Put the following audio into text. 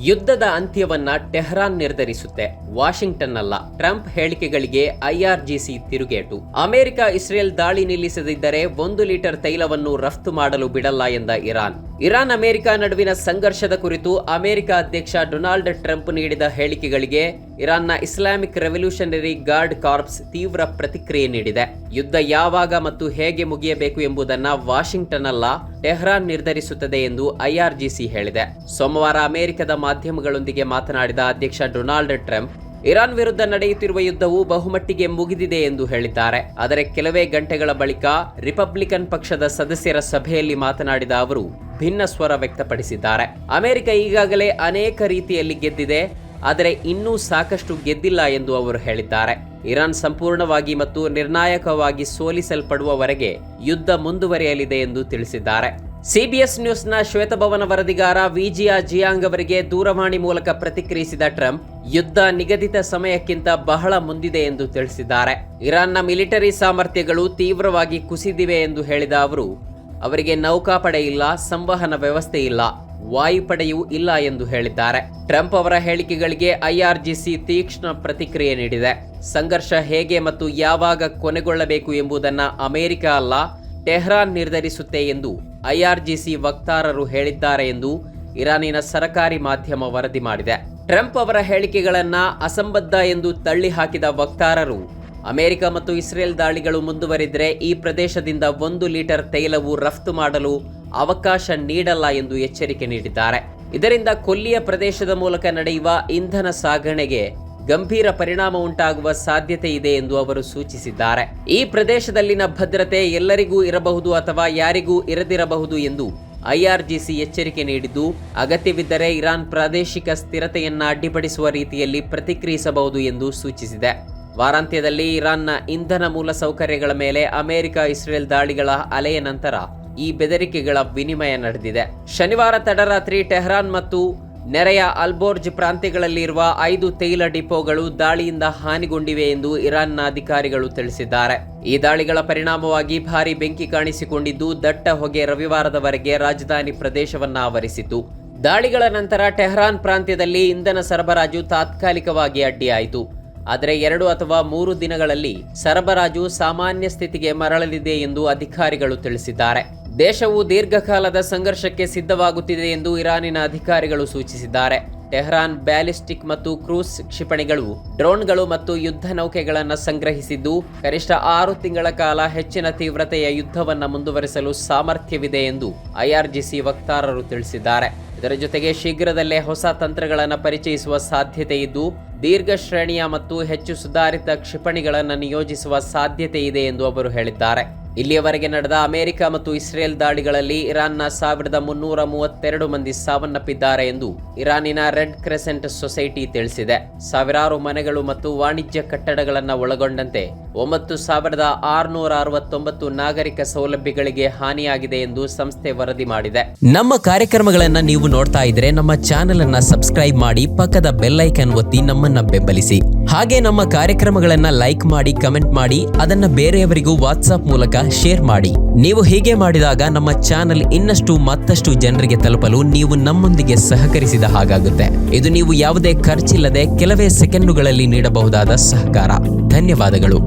ಯುದ್ಧದ ಅಂತ್ಯವನ್ನ Tehran ನಿರ್ಧರಿಸುತ್ತೆ, Washington ಅಲ್ಲ. Trump ಹೇಳಿಕೆಗಳಿಗೆ IRGC ತಿರುಗೇಟು. ಅಮೆರಿಕ ಇಸ್ರೇಲ್ ದಾಳಿ ನಿಲ್ಲಿಸದಿದ್ದರೆ 1 ಲೀಟರ್ ತೈಲವನ್ನು ರಫ್ತು ಮಾಡಲು ಬಿಡಲ್ಲ ಎಂದ ಇರಾನ್ ಅಮೆರಿಕ ನಡುವಿನ ಸಂಘರ್ಷದ ಕುರಿತು ಅಮೆರಿಕ ಅಧ್ಯಕ್ಷ ಡೊನಾಲ್ಡ್ ಟ್ರಂಪ್ ನೀಡಿದ ಹೇಳಿಕೆಗಳಿಗೆ ಇರಾನ್ನ ಇಸ್ಲಾಮಿಕ್ ರೆವಲ್ಯೂಷನರಿ ಗಾರ್ಡ್ ಕಾರ್ಪ್ಸ್ ತೀವ್ರ ಪ್ರತಿಕ್ರಿಯೆ ನೀಡಿದೆ. ಯುದ್ಧ ಯಾವಾಗ ಮತ್ತು ಹೇಗೆ ಮುಗಿಯಬೇಕು ಎಂಬುದನ್ನ ವಾಷಿಂಗ್ಟನ್ ಅಲ್ಲ, ಟೆಹರಾನ್ ನಿರ್ಧರಿಸುತ್ತದೆ ಎಂದು ಐಆರ್ಜಿಸಿ ಹೇಳಿದೆ. ಸೋಮವಾರ ಅಮೆರಿಕದ ಮಾಧ್ಯಮಗಳೊಂದಿಗೆ ಮಾತನಾಡಿದ ಅಧ್ಯಕ್ಷ ಡೊನಾಲ್ಡ್ ಟ್ರಂಪ್, ಇರಾನ್ ವಿರುದ್ಧ ನಡೆಯುತ್ತಿರುವ ಯುದ್ಧವು ಬಹುಮಟ್ಟಿಗೆ ಮುಗಿದಿದೆ ಎಂದು ಹೇಳಿದ್ದಾರೆ. ಆದರೆ ಕೆಲವೇ ಗಂಟೆಗಳ ಬಳಿಕ ರಿಪಬ್ಲಿಕನ್ ಪಕ್ಷದ ಸದಸ್ಯರ ಸಭೆಯಲ್ಲಿ ಮಾತನಾಡಿದ ಅವರು ಭಿನ್ನ ಸ್ವರ ವ್ಯಕ್ತಪಡಿಸಿದ್ದಾರೆ. ಅಮೆರಿಕ ಈಗಾಗಲೇ ಅನೇಕ ರೀತಿಯಲ್ಲಿ ಗೆದ್ದಿದೆ, ಆದರೆ ಇನ್ನೂ ಸಾಕಷ್ಟು ಗೆದ್ದಿಲ್ಲ ಎಂದು ಅವರು ಹೇಳಿದ್ದಾರೆ. ಇರಾನ್ ಸಂಪೂರ್ಣವಾಗಿ ಮತ್ತು ನಿರ್ಣಾಯಕವಾಗಿ ಸೋಲಿಸಲ್ಪಡುವವರೆಗೆ ಯುದ್ಧ ಮುಂದುವರಿಯಲಿದೆ ಎಂದು ತಿಳಿಸಿದ್ದಾರೆ. ಸಿಬಿಎಸ್ ನ್ಯೂಸ್ನ ಶ್ವೇತಭವನ ವರದಿಗಾರ ವಿಜಿಯಾ ಜಿಯಾಂಗ್ ಅವರಿಗೆ ದೂರವಾಣಿ ಮೂಲಕ ಪ್ರತಿಕ್ರಿಯಿಸಿದ ಟ್ರಂಪ್, ಯುದ್ಧ ನಿಗದಿತ ಸಮಯಕ್ಕಿಂತ ಬಹಳ ಮುಂದಿದೆ ಎಂದು ತಿಳಿಸಿದ್ದಾರೆ. ಇರಾನ್ನ ಮಿಲಿಟರಿ ಸಾಮರ್ಥ್ಯಗಳು ತೀವ್ರವಾಗಿ ಕುಸಿದಿವೆ ಎಂದು ಹೇಳಿದ ಅವರು, ಅವರಿಗೆ ನೌಕಾಪಡೆ ಇಲ್ಲ, ಸಂವಹನ ವ್ಯವಸ್ಥೆ ಇಲ್ಲ, ವಾಯುಪಡೆಯೂ ಇಲ್ಲ ಎಂದು ಹೇಳಿದ್ದಾರೆ. ಟ್ರಂಪ್ ಅವರ ಹೇಳಿಕೆಗಳಿಗೆ ಐಆರ್ಜಿಸಿ ತೀಕ್ಷ್ಣ ಪ್ರತಿಕ್ರಿಯೆ ನೀಡಿದೆ. ಸಂಘರ್ಷ ಹೇಗೆ ಮತ್ತು ಯಾವಾಗ ಕೊನೆಗೊಳ್ಳಬೇಕು ಎಂಬುದನ್ನು ಅಮೆರಿಕ ಅಲ್ಲ, ಟೆಹರಾನ್ ನಿರ್ಧರಿಸುತ್ತೆ ಎಂದು ಐಆರ್ಜಿಸಿ ವಕ್ತಾರರು ಹೇಳಿದ್ದಾರೆ ಎಂದು ಇರಾನಿನ ಸರಕಾರಿ ಮಾಧ್ಯಮ ವರದಿ ಮಾಡಿದೆ. ಟ್ರಂಪ್ ಅವರ ಹೇಳಿಕೆಗಳನ್ನು ಅಸಂಬದ್ಧ ಎಂದು ತಳ್ಳಿ ಹಾಕಿದ ವಕ್ತಾರರು, ಅಮೆರಿಕ ಮತ್ತು ಇಸ್ರೇಲ್ ದಾಳಿಗಳು ಮುಂದುವರಿದರೆ ಈ ಪ್ರದೇಶದಿಂದ 1 ಲೀಟರ್ ತೈಲವು ರಫ್ತು ಮಾಡಲು ಅವಕಾಶ ನೀಡಲ್ಲ ಎಂದು ಎಚ್ಚರಿಕೆ ನೀಡಿದ್ದಾರೆ. ಇದರಿಂದ ಕೊಲ್ಲಿಯ ಪ್ರದೇಶದ ಮೂಲಕ ನಡೆಯುವ ಇಂಧನ ಸಾಗಣೆಗೆ ಗಂಭೀರ ಪರಿಣಾಮ ಉಂಟಾಗುವ ಸಾಧ್ಯತೆ ಇದೆ ಎಂದು ಅವರು ಸೂಚಿಸಿದ್ದಾರೆ. ಈ ಪ್ರದೇಶದಲ್ಲಿನ ಭದ್ರತೆ ಎಲ್ಲರಿಗೂ ಇರಬಹುದು ಅಥವಾ ಯಾರಿಗೂ ಇರದಿರಬಹುದು ಎಂದು ಐಆರ್ಜಿಸಿ ಎಚ್ಚರಿಕೆ ನೀಡಿದ್ದು, ಅಗತ್ಯವಿದ್ದರೆ ಇರಾನ್ ಪ್ರಾದೇಶಿಕ ಸ್ಥಿರತೆಯನ್ನ ಅಡ್ಡಿಪಡಿಸುವ ರೀತಿಯಲ್ಲಿ ಪ್ರತಿಕ್ರಿಯಿಸಬಹುದು ಎಂದು ಸೂಚಿಸಿದೆ. ವಾರಾಂತ್ಯದಲ್ಲಿ ಇರಾನ್ನ ಇಂಧನ ಮೂಲಸೌಕರ್ಯಗಳ ಮೇಲೆ ಅಮೆರಿಕ ಇಸ್ರೇಲ್ ದಾಳಿಗಳ ಅಲೆಯ ನಂತರ ಈ ಬೆದರಿಕೆಗಳ ವಿನಿಮಯ ನಡೆದಿದೆ. ಶನಿವಾರ ತಡರಾತ್ರಿ ಟೆಹರಾನ್ ಮತ್ತು ನೆರೆಯ ಅಲ್ಬೋರ್ಜ್ ಪ್ರಾಂತ್ಯಗಳಲ್ಲಿರುವ 5 ತೈಲ ಡಿಪೋಗಳು ದಾಳಿಯಿಂದ ಹಾನಿಗೊಂಡಿವೆ ಎಂದು ಇರಾನ್ನ ಅಧಿಕಾರಿಗಳು ತಿಳಿಸಿದ್ದಾರೆ. ಈ ದಾಳಿಗಳ ಪರಿಣಾಮವಾಗಿ ಭಾರೀ ಬೆಂಕಿ ಕಾಣಿಸಿಕೊಂಡಿದ್ದು, ದಟ್ಟ ಹೊಗೆ ರವಿವಾರದವರೆಗೆ ರಾಜಧಾನಿ ಪ್ರದೇಶವನ್ನು ಆವರಿಸಿತು. ದಾಳಿಗಳ ನಂತರ ಟೆಹರಾನ್ ಪ್ರಾಂತ್ಯದಲ್ಲಿ ಇಂಧನ ಸರಬರಾಜು ತಾತ್ಕಾಲಿಕವಾಗಿ ಅಡ್ಡಿಯಾಯಿತು. ಆದರೆ 2 ಅಥವಾ 3 ದಿನಗಳಲ್ಲಿ ಸರಬರಾಜು ಸಾಮಾನ್ಯ ಸ್ಥಿತಿಗೆ ಮರಳಲಿದೆ ಎಂದು ಅಧಿಕಾರಿಗಳು ತಿಳಿಸಿದ್ದಾರೆ. ದೇಶವು ದೀರ್ಘಕಾಲದ ಸಂಘರ್ಷಕ್ಕೆ ಸಿದ್ಧವಾಗುತ್ತಿದೆ ಎಂದು ಇರಾನಿನ ಅಧಿಕಾರಿಗಳು ಸೂಚಿಸಿದ್ದಾರೆ. ಟೆಹರಾನ್ ಬ್ಯಾಲಿಸ್ಟಿಕ್ ಮತ್ತು ಕ್ರೂಸ್ ಕ್ಷಿಪಣಿಗಳು, ಡ್ರೋನ್ಗಳು ಮತ್ತು ಯುದ್ಧ ನೌಕೆಗಳನ್ನು ಸಂಗ್ರಹಿಸಿದ್ದು, ಕನಿಷ್ಠ 6 ತಿಂಗಳ ಕಾಲ ಹೆಚ್ಚಿನ ತೀವ್ರತೆಯ ಯುದ್ಧವನ್ನು ಮುಂದುವರಿಸಲು ಸಾಮರ್ಥ್ಯವಿದೆ ಎಂದು ಐಆರ್ಜಿಸಿ ವಕ್ತಾರರು ತಿಳಿಸಿದ್ದಾರೆ. ಇದರ ಜೊತೆಗೆ ಶೀಘ್ರದಲ್ಲೇ ಹೊಸ ತಂತ್ರಗಳನ್ನು ಪರಿಚಯಿಸುವ ಸಾಧ್ಯತೆ ಇದ್ದು, ದೀರ್ಘ ಶ್ರೇಣಿಯ ಮತ್ತು ಹೆಚ್ಚು ಸುಧಾರಿತ ಕ್ಷಿಪಣಿಗಳನ್ನು ನಿಯೋಜಿಸುವ ಸಾಧ್ಯತೆ ಇದೆ ಎಂದು ಅವರು ಹೇಳಿದ್ದಾರೆ. ಇಲ್ಲಿಯವರೆಗೆ ನಡೆದ ಅಮೆರಿಕ ಮತ್ತು ಇಸ್ರೇಲ್ ದಾಳಿಗಳಲ್ಲಿ ಇರಾನ್ನ 1332 ಮಂದಿ ಸಾವನ್ನಪ್ಪಿದ್ದಾರೆ ಎಂದು ಇರಾನಿನ ರೆಡ್ ಕ್ರೆಸೆಂಟ್ ಸೊಸೈಟಿ ತಿಳಿಸಿದೆ. ಸಾವಿರಾರು ಮನೆಗಳು ಮತ್ತು ವಾಣಿಜ್ಯ ಕಟ್ಟಡಗಳನ್ನು ಒಳಗೊಂಡಂತೆ 9669 ನಾಗರಿಕ ಸೌಲಭ್ಯಗಳಿಗೆ ಹಾನಿಯಾಗಿದೆ ಎಂದು ಸಂಸ್ಥೆ ವರದಿ ಮಾಡಿದೆ. ನಮ್ಮ ಕಾರ್ಯಕ್ರಮಗಳನ್ನು ನೀವು ನೋಡ್ತಾ ಇದ್ರೆ ನಮ್ಮ ಚಾನೆಲ್ ಅನ್ನ ಸಬ್ಸ್ಕ್ರೈಬ್ ಮಾಡಿ, ಪಕ್ಕದ ಬೆಲ್ ಐಕಾನ್ ಒತ್ತಿ ನಮ್ಮನ್ನ ಬೆಂಬಲಿಸಿ. ಹಾಗೆ ನಮ್ಮ ಕಾರ್ಯಕ್ರಮಗಳನ್ನ ಲೈಕ್ ಮಾಡಿ, ಕಮೆಂಟ್ ಮಾಡಿ, ಅದನ್ನ ಬೇರೆಯವರಿಗೂ ವಾಟ್ಸ್ಆಪ್ ಮೂಲಕ ಶೇರ್ ಮಾಡಿ. ನೀವು ಹೀಗೆ ಮಾಡಿದಾಗ ನಮ್ಮ ಚಾನೆಲ್ ಮತ್ತಷ್ಟು ಜನರಿಗೆ ತಲುಪಲು ನೀವು ನಮ್ಮೊಂದಿಗೆ ಸಹಕರಿಸಿದ ಹಾಗಾಗುತ್ತೆ. ಇದು ನೀವು ಯಾವುದೇ ಖರ್ಚಿಲ್ಲದೆ ಕೆಲವೇ ಸೆಕೆಂಡುಗಳಲ್ಲಿ ನೀಡಬಹುದಾದ ಸಹಕಾರ. ಧನ್ಯವಾದಗಳು.